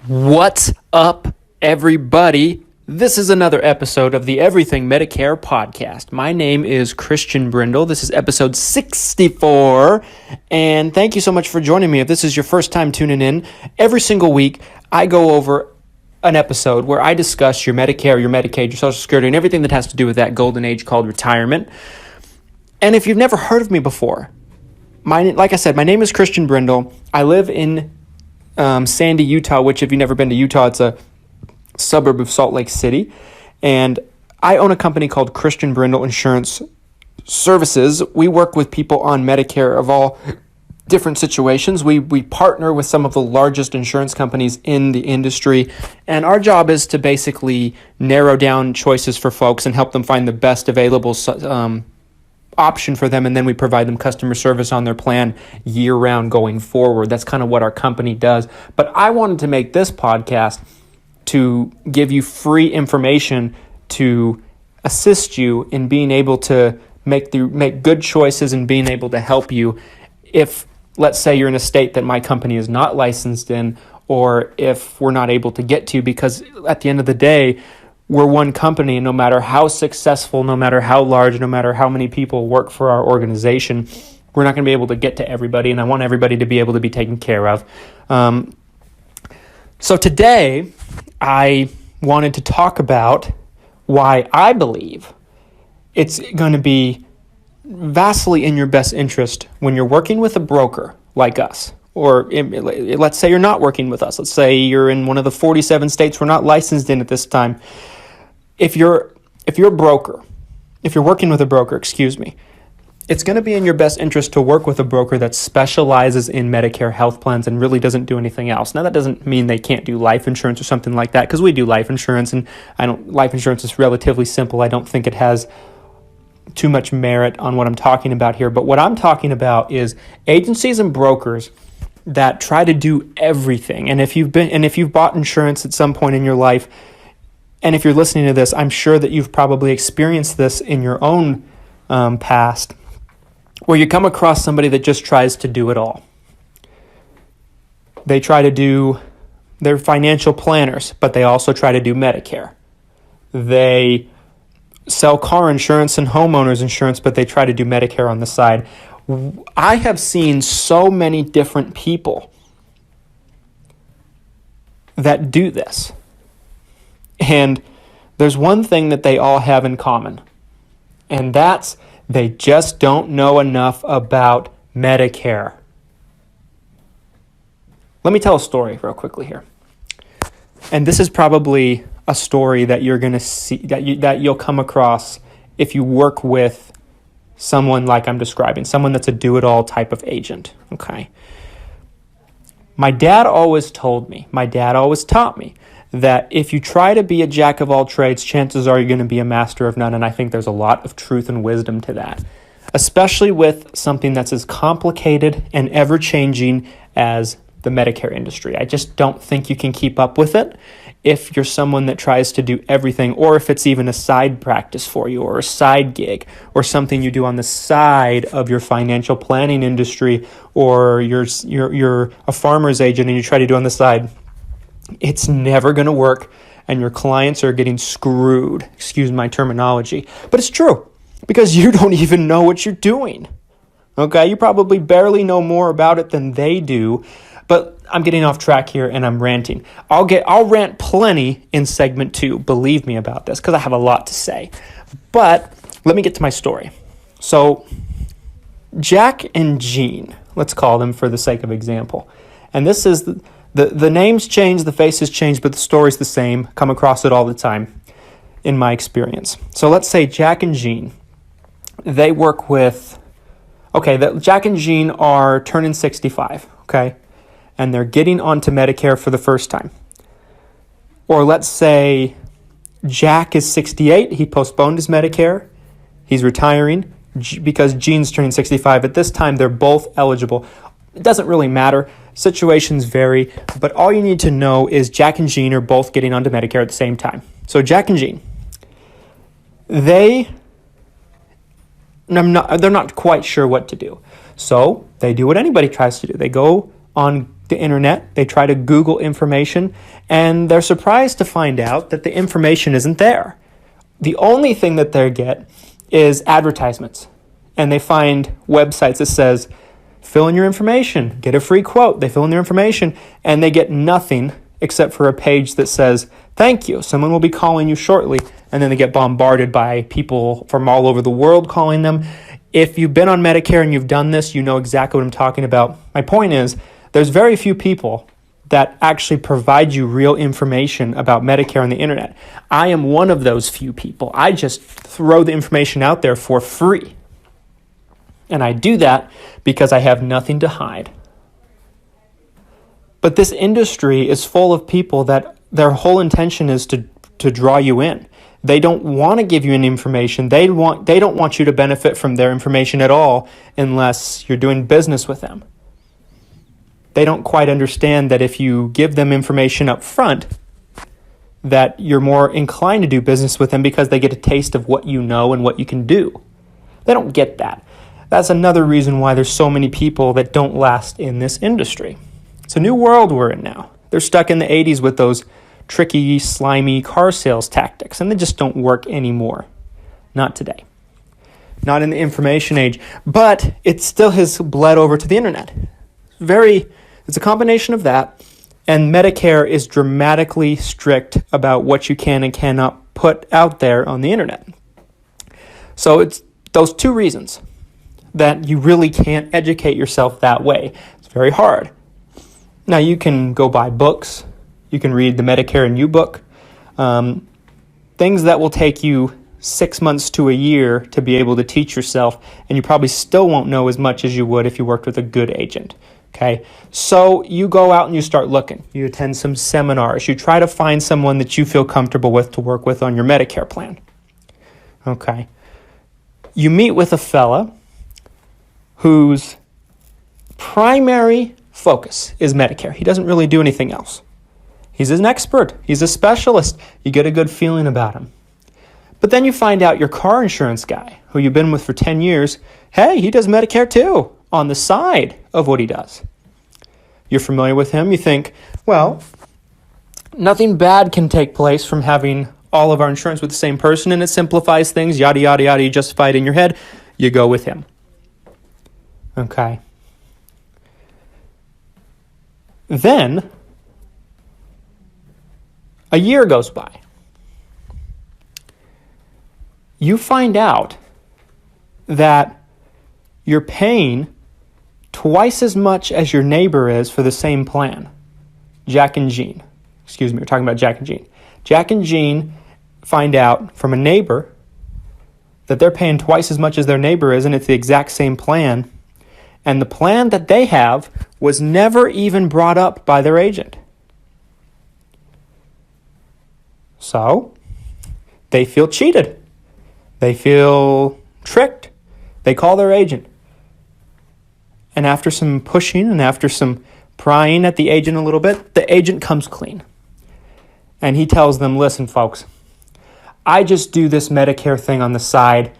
What's up, everybody? This is another episode of the Everything Medicare Podcast. My name is Christian Brindle. This is episode 64, and thank you so much for joining me. If this is your first time tuning in, every single week I go over an episode where I discuss your Medicare, your Medicaid, your Social Security, and everything that has to do with that golden age called retirement. And if you've never heard of me before, like I said, my name is Christian Brindle. I live in Sandy, Utah, which if you've never been to Utah, it's a suburb of Salt Lake City. And I own a company called Christian Brindle Insurance Services. We work with people on Medicare of all different situations. We partner with some of the largest insurance companies in the industry. And our job is to basically narrow down choices for folks and help them find the best available option for them, and then we provide them customer service on their plan year-round going forward. That's kind of what our company does. But I wanted to make this podcast to give you free information to assist you in being able to make good choices and being able to help you if, let's say, you're in a state that my company is not licensed in, or if we're not able to get to, because at the end of the day, we're one company, and no matter how successful, no matter how large, no matter how many people work for our organization, we're not going to be able to get to everybody, and I want everybody to be able to be taken care of. So today, I wanted to talk about why I believe it's going to be vastly in your best interest when you're working with a broker like us. Or let's say you're not working with us. Let's say you're in one of the 47 states we're not licensed in at this time. If you're working with a broker, it's going to be in your best interest to work with a broker that specializes in Medicare health plans and really doesn't do anything else. Now, that doesn't mean they can't do life insurance or something like that, because we do life insurance, and life insurance is relatively simple. I don't think it has too much merit on what I'm talking about here. But what I'm talking about is agencies and brokers that try to do everything. And if you've bought insurance at some point in your life, and if you're listening to this, I'm sure that you've probably experienced this in your own past, where you come across somebody that just tries to do it all. They're financial planners, but they also try to do Medicare. They sell car insurance and homeowners insurance, but they try to do Medicare on the side. I have seen so many different people that do this. And there's one thing that they all have in common, and that's they just don't know enough about Medicare. Let me tell a story real quickly here. And this is probably a story that you're going to see, that you'll come across if you work with someone like I'm describing, someone that's a do-it-all type of agent, okay? My dad always taught me that if you try to be a jack of all trades, chances are you're going to be a master of none, and I think there's a lot of truth and wisdom to that, especially with something that's as complicated and ever-changing as the Medicare industry. I just don't think you can keep up with it if you're someone that tries to do everything, or if it's even a side practice for you, or a side gig, or something you do on the side of your financial planning industry, or you're a farmer's agent and you try to do on the side. It's never going to work, and your clients are getting screwed. Excuse my terminology, but it's true, because you don't even know what you're doing. Okay, you probably barely know more about it than they do. But I'm getting off track here, and I'm ranting. I'll rant plenty in segment 2. Believe me about this, because I have a lot to say. But let me get to my story. So Jack and Jean, let's call them for the sake of example. And this is the names change, the faces change, but the story's the same. Come across it all the time in my experience. So let's say Jack and Jean, they work with, Jack and Jean are turning 65, okay? And they're getting onto Medicare for the first time. Or let's say Jack is 68, he postponed his Medicare, he's retiring because Jean's turning 65. At this time, they're both eligible. It doesn't really matter. Situations vary, but all you need to know is Jack and Jean are both getting onto Medicare at the same time. So Jack and Jean, they're not quite sure what to do. So they do what anybody tries to do. They go on the internet, they try to Google information, and they're surprised to find out that the information isn't there. The only thing that they get is advertisements, and they find websites that says, fill in your information, get a free quote. They fill in their information, and they get nothing except for a page that says, thank you, someone will be calling you shortly, and then they get bombarded by people from all over the world calling them. If you've been on Medicare and you've done this, you know exactly what I'm talking about. My point is, there's very few people that actually provide you real information about Medicare on the internet. I am one of those few people. I just throw the information out there for free. And I do that because I have nothing to hide. But this industry is full of people that their whole intention is to draw you in. They don't want to give you any information. They don't want you to benefit from their information at all unless you're doing business with them. They don't quite understand that if you give them information up front, that you're more inclined to do business with them because they get a taste of what you know and what you can do. They don't get that. That's another reason why there's so many people that don't last in this industry. It's a new world we're in now. They're stuck in the 80s with those tricky, slimy car sales tactics, and they just don't work anymore. Not today. Not in the information age. But it still has bled over to the internet. It's a combination of that, and Medicare is dramatically strict about what you can and cannot put out there on the internet. So it's those two reasons that you really can't educate yourself that way. It's very hard. Now, you can go buy books. You can read the Medicare and You book. Things that will take you 6 months to a year to be able to teach yourself, and you probably still won't know as much as you would if you worked with a good agent. Okay, so you go out and you start looking. You attend some seminars. You try to find someone that you feel comfortable with to work with on your Medicare plan. Okay, you meet with a fella whose primary focus is Medicare. He doesn't really do anything else. He's an expert. He's a specialist. You get a good feeling about him. But then you find out your car insurance guy, who you've been with for 10 years, hey, he does Medicare too, on the side of what he does. You're familiar with him. You think, well, nothing bad can take place from having all of our insurance with the same person, and it simplifies things, yada, yada, yada. You justify it in your head. You go with him. Okay. Then, a year goes by. You find out that you're paying twice as much as your neighbor is for the same plan. Jack and Jean. Excuse me, we're talking about Jack and Jean. Jack and Jean find out from a neighbor that they're paying twice as much as their neighbor is, and it's the exact same plan. And the plan that they have was never even brought up by their agent. So, they feel cheated. They feel tricked. They call their agent. And after some pushing and after some prying at the agent a little bit, the agent comes clean. And he tells them, listen, folks, I just do this Medicare thing on the side.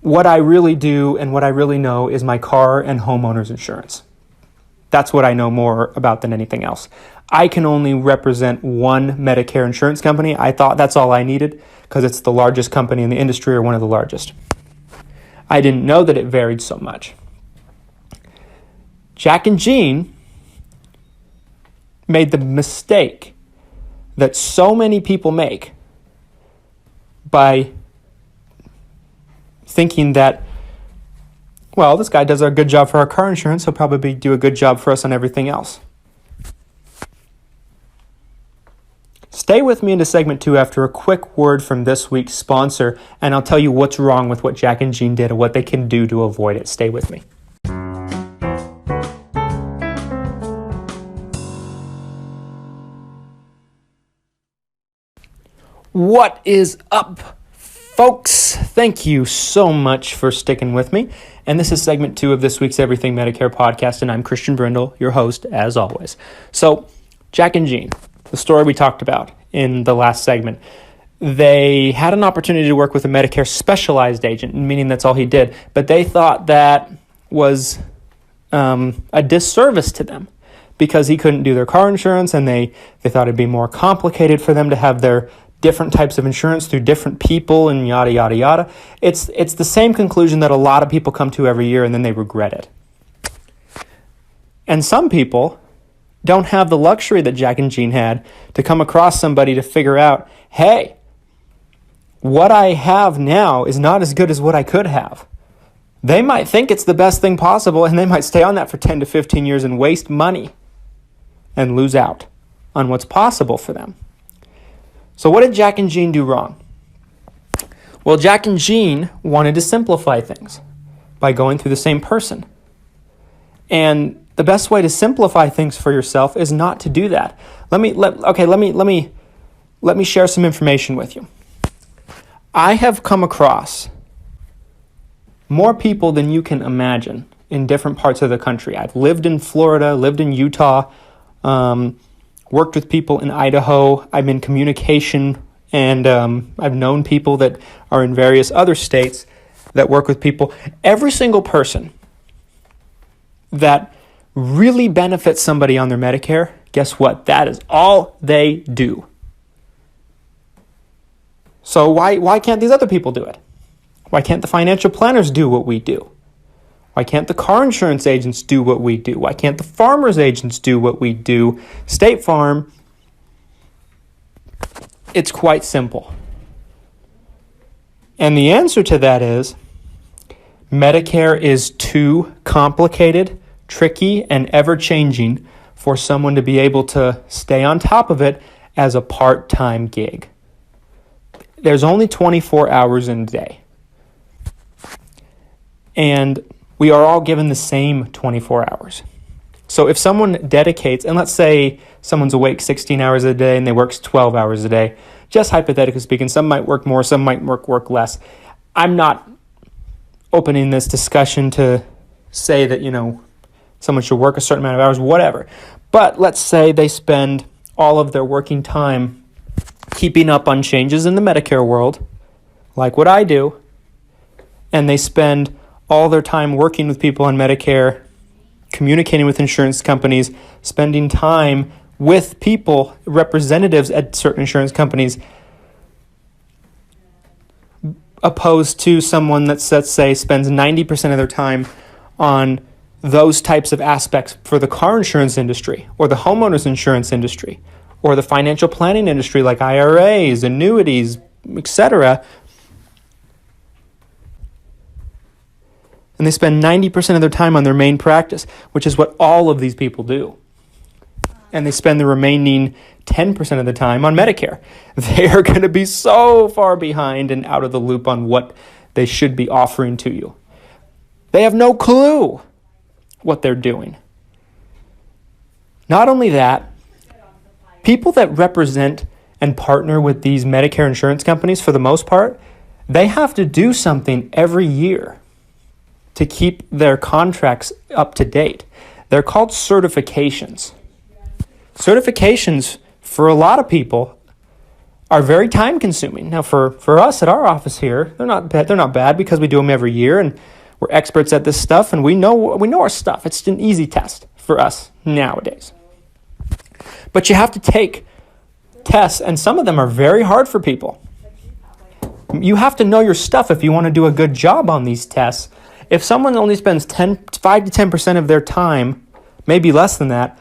What I really do and what I really know is my car and homeowner's insurance. That's what I know more about than anything else. I can only represent one Medicare insurance company. I thought that's all I needed because it's the largest company in the industry or one of the largest. I didn't know that it varied so much. Jack and Jean made the mistake that so many people make by thinking that, well, this guy does a good job for our car insurance, he'll probably do a good job for us on everything else. Stay with me into segment 2 after a quick word from this week's sponsor, and I'll tell you what's wrong with what Jack and Jean did and what they can do to avoid it. Stay with me. What is up, folks? Thank you so much for sticking with me. And this is segment 2 of this week's Everything Medicare Podcast, and I'm Christian Brindle, your host, as always. So, Jack and Jean, the story we talked about in the last segment, they had an opportunity to work with a Medicare specialized agent, meaning that's all he did, but they thought that was a disservice to them. because he couldn't do their car insurance, and they thought it'd be more complicated for them to have their different types of insurance through different people and yada, yada, yada. It's the same conclusion that a lot of people come to every year, and then they regret it. And some people don't have the luxury that Jack and Jean had to come across somebody to figure out, hey, what I have now is not as good as what I could have. They might think it's the best thing possible, and they might stay on that for 10 to 15 years and waste money and lose out on what's possible for them. So what did Jack and Jean do wrong? Well, Jack and Jean wanted to simplify things by going through the same person. And the best way to simplify things for yourself is not to do that. Let me share some information with you. I have come across more people than you can imagine in different parts of the country. I've lived in Florida, lived in Utah, worked with people in Idaho. I'm in communication, and I've known people that are in various other states that work with people. Every single person that really benefits somebody on their Medicare, guess what? That is all they do. So why can't these other people do it? Why can't the financial planners do what we do? Why can't the car insurance agents do what we do? Why can't the farmers agents do what we do? State Farm, it's quite simple. And the answer to that is Medicare is too complicated, tricky, and ever-changing for someone to be able to stay on top of it as a part-time gig. There's only 24 hours in a day. And we are all given the same 24 hours. So if someone dedicates, and let's say someone's awake 16 hours a day and they work 12 hours a day, just hypothetically speaking, some might work more, some might work less. I'm not opening this discussion to say that, someone should work a certain amount of hours, whatever. But let's say they spend all of their working time keeping up on changes in the Medicare world, like what I do, and they spend all their time working with people on Medicare, communicating with insurance companies, spending time with people, representatives at certain insurance companies, opposed to someone that, let's say, spends 90% of their time on those types of aspects for the car insurance industry or the homeowners insurance industry or the financial planning industry like IRAs, annuities, etc. And they spend 90% of their time on their main practice, which is what all of these people do. And they spend the remaining 10% of the time on Medicare. They are going to be so far behind and out of the loop on what they should be offering to you. They have no clue what they're doing. Not only that, people that represent and partner with these Medicare insurance companies, for the most part, they have to do something every year to keep their contracts up to date. They're called certifications. Certifications, for a lot of people, are very time consuming. Now, for us at our office here, they're not bad because we do them every year and we're experts at this stuff and we know our stuff. It's an easy test for us nowadays. But you have to take tests, and some of them are very hard for people. You have to know your stuff if you want to do a good job on these tests. If someone only spends 5 to 10% of their time, maybe less than that,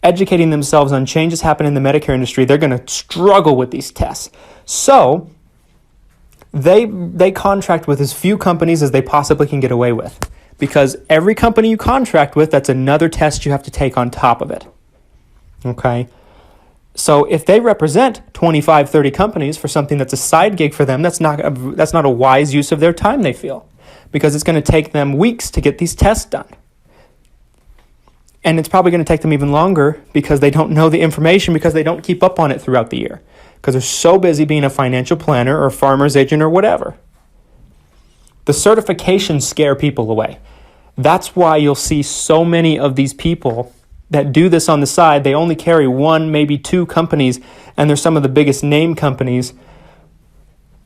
educating themselves on changes happening in the Medicare industry, they're going to struggle with these tests. So they contract with as few companies as they possibly can get away with, because every company you contract with, that's another test you have to take on top of it. Okay? So if they represent 25, 30 companies for something that's a side gig for them, that's not a wise use of their time, they feel, because it's going to take them weeks to get these tests done. And it's probably going to take them even longer because they don't know the information, because they don't keep up on it throughout the year, because they're so busy being a financial planner or a farmer's agent or whatever. The certifications scare people away. That's why you'll see so many of these people that do this on the side. They only carry one, maybe two companies, and they're some of the biggest name companies,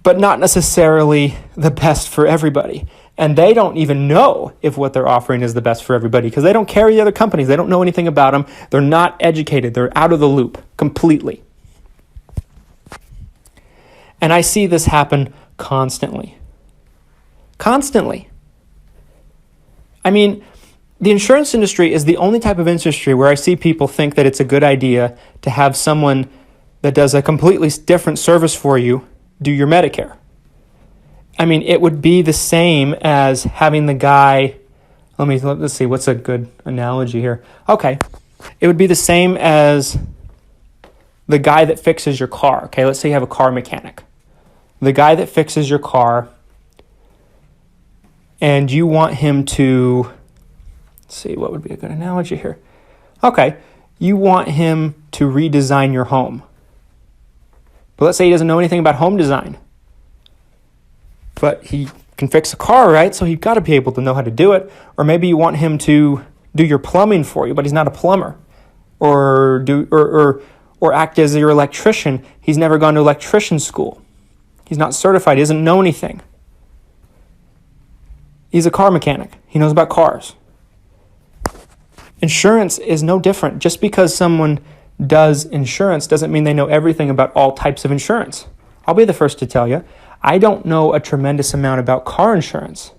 but not necessarily the best for everybody. And they don't even know if what they're offering is the best for everybody because they don't carry the other companies. They don't know anything about them. They're not educated. They're out of the loop completely. And I see this happen constantly. Constantly. I mean, the insurance industry is the only type of industry where I see people think that it's a good idea to have someone that does a completely different service for you do your Medicare. I mean, it would be the same as having the guy, let's see, what's a good analogy here? Okay, it would be the same as the guy that fixes your car. Okay, let's say you have a car mechanic. The guy that fixes your car, and you want him to, let's see, what would be a good analogy here? Okay, you want him to redesign your home. But let's say he doesn't know anything about home design. But he can fix a car, right? So he's got to be able to know how to do it. Or maybe you want him to do your plumbing for you, but he's not a plumber. Or act as your electrician. He's never gone to electrician school. He's not certified. He doesn't know anything. He's a car mechanic. He knows about cars. Insurance is no different. Just because someone does insurance doesn't mean they know everything about all types of insurance. I'll be the first to tell you, I don't know a tremendous amount about car insurance.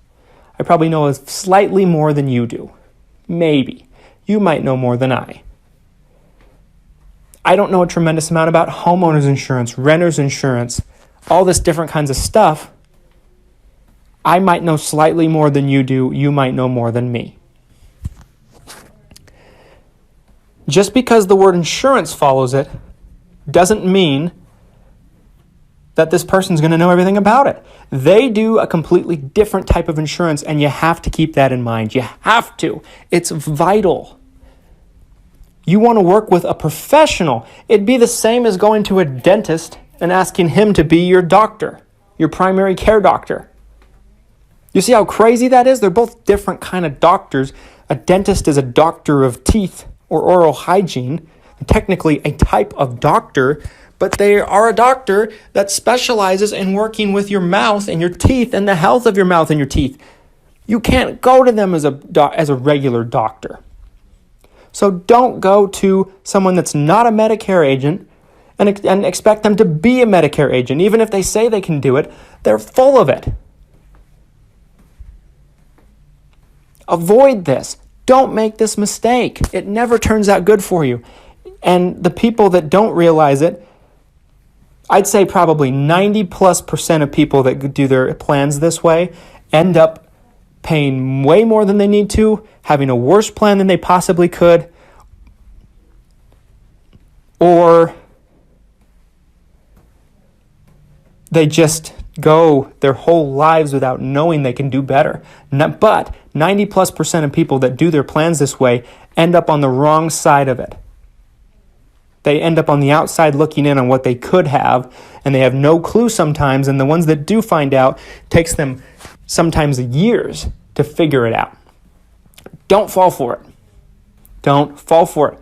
I probably know slightly more than you do. Maybe. You might know more than I. I don't know a tremendous amount about homeowners insurance, renters insurance, all this different kinds of stuff. I might know slightly more than you do. You might know more than me. Just because the word insurance follows it doesn't mean that this person's going to know everything about it. They do a completely different type of insurance, and you have to keep that in mind. You have to. It's vital. You want to work with a professional. It'd be the same as going to a dentist and asking him to be your doctor, your primary care doctor. You see how crazy that is? They're both different kind of doctors. A dentist is a doctor of teeth or oral hygiene, technically a type of doctor, but they are a doctor that specializes in working with your mouth and your teeth and the health of your mouth and your teeth. You can't go to them as a regular doctor. So don't go to someone that's not a Medicare agent and expect them to be a Medicare agent. Even if they say they can do it, they're full of it. Avoid this. Don't make this mistake. It never turns out good for you. And the people that don't realize it, I'd say probably 90+% of people that do their plans this way end up paying way more than they need to, having a worse plan than they possibly could, or they just go their whole lives without knowing they can do better. But 90+% of people that do their plans this way end up on the wrong side of it. They end up on the outside looking in on what they could have, and they have no clue sometimes, and the ones that do find out takes them sometimes years to figure it out. Don't fall for it. Don't fall for it.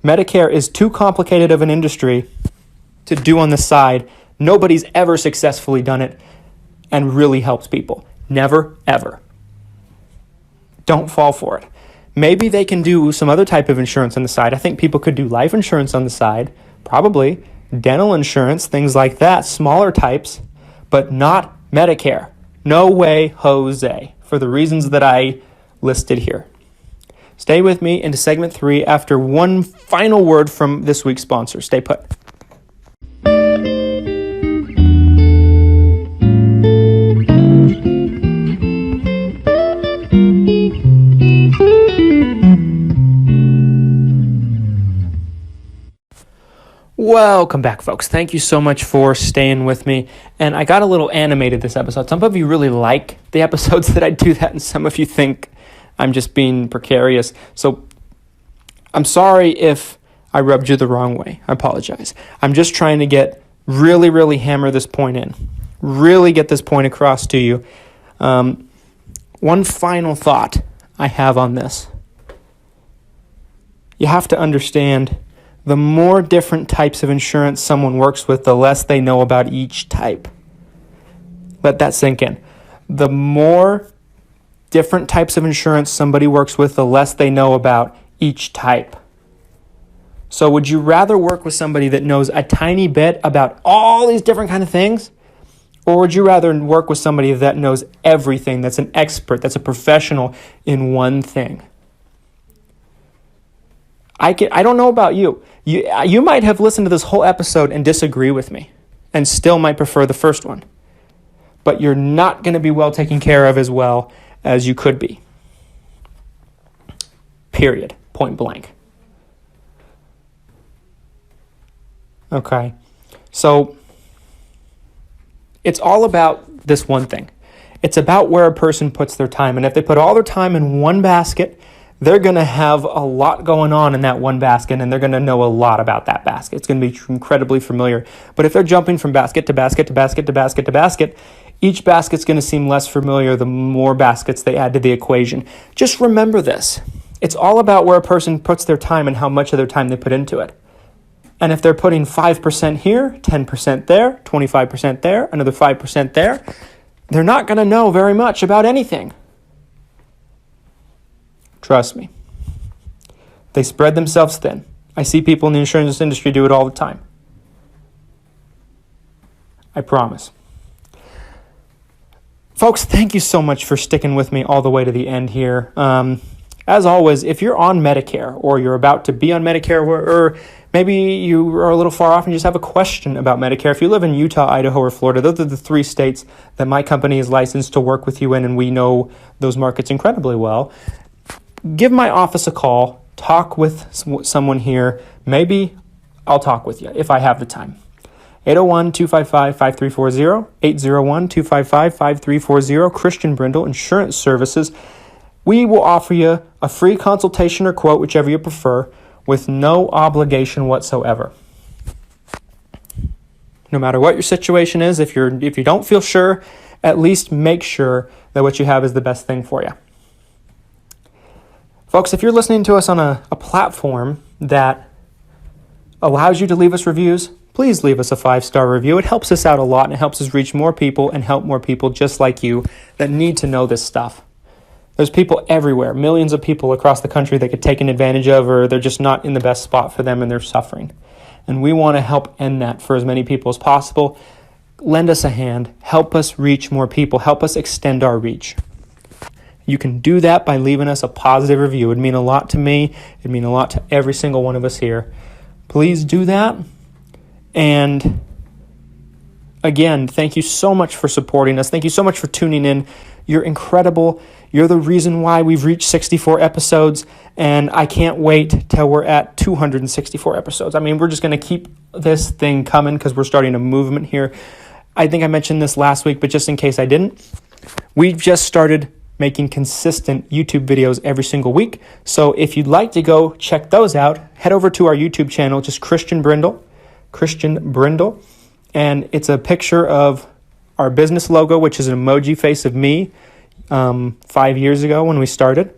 Medicare is too complicated of an industry to do on the side. Nobody's ever successfully done it and really helps people. Never, ever. Don't fall for it. Maybe they can do some other type of insurance on the side. I think people could do life insurance on the side, probably. Dental insurance, things like that, smaller types, but not Medicare. No way, Jose, for the reasons that I listed here. Stay with me into segment 3 after one final word from this week's sponsor. Stay put. Welcome back, folks. Thank you so much for staying with me. And I got a little animated this episode. Some of you really like the episodes that I do that, and some of you think I'm just being precarious. So I'm sorry if I rubbed you the wrong way. I apologize. I'm just trying to really hammer this point in. Really get this point across to you. One final thought I have on this. You have to understand, the more different types of insurance someone works with, the less they know about each type. Let that sink in. The more different types of insurance somebody works with, the less they know about each type. So would you rather work with somebody that knows a tiny bit about all these different kind of things? Or would you rather work with somebody that knows everything, that's an expert, that's a professional in one thing? I don't know about you. You might have listened to this whole episode and disagree with me and still might prefer the first one. But you're not going to be well taken care of as well as you could be. Period. Point blank. Okay. So it's all about this one thing. It's about where a person puts their time. And if they put all their time in one basket, they're going to have a lot going on in that one basket, and they're going to know a lot about that basket. It's going to be incredibly familiar. But if they're jumping from basket to basket to basket to basket to basket, each basket's going to seem less familiar the more baskets they add to the equation. Just remember this. It's all about where a person puts their time and how much of their time they put into it. And if they're putting 5% here, 10% there, 25% there, another 5% there, they're not going to know very much about anything. Trust me. They spread themselves thin. I see people in the insurance industry do it all the time. I promise. Folks, thank you so much for sticking with me all the way to the end here. As always, if you're on Medicare or you're about to be on Medicare or maybe you are a little far off and you just have a question about Medicare, if you live in Utah, Idaho, or Florida, those are the 3 states that my company is licensed to work with you in, and we know those markets incredibly well. Give my office a call, talk with someone here. Maybe I'll talk with you if I have the time. 801-255-5340, 801-255-5340, Christian Brindle, Insurance Services. We will offer you a free consultation or quote, whichever you prefer, with no obligation whatsoever. No matter what your situation is, if you don't feel sure, at least make sure that what you have is the best thing for you. Folks, if you're listening to us on a platform that allows you to leave us reviews, please leave us a 5-star review. It helps us out a lot, and it helps us reach more people and help more people just like you that need to know this stuff. There's people everywhere, millions of people across the country that get taken advantage of, or they're just not in the best spot for them and they're suffering. And we want to help end that for as many people as possible. Lend us a hand. Help us reach more people. Help us extend our reach. You can do that by leaving us a positive review. It would mean a lot to me. It would mean a lot to every single one of us here. Please do that. And again, thank you so much for supporting us. Thank you so much for tuning in. You're incredible. You're the reason why we've reached 64 episodes, and I can't wait till we're at 264 episodes. I mean, we're just going to keep this thing coming because we're starting a movement here. I think I mentioned this last week, but just in case I didn't, we've just started making consistent YouTube videos every single week. So if you'd like to go check those out, head over to our YouTube channel, just Christian Brindle, and it's a picture of our business logo, which is an emoji face of me 5 years ago when we started.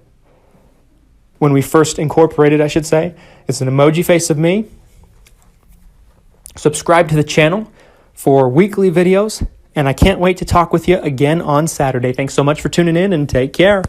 When we first incorporated, I should say. It's an emoji face of me. Subscribe to the channel for weekly videos, and I can't wait to talk with you again on Saturday. Thanks so much for tuning in, and take care.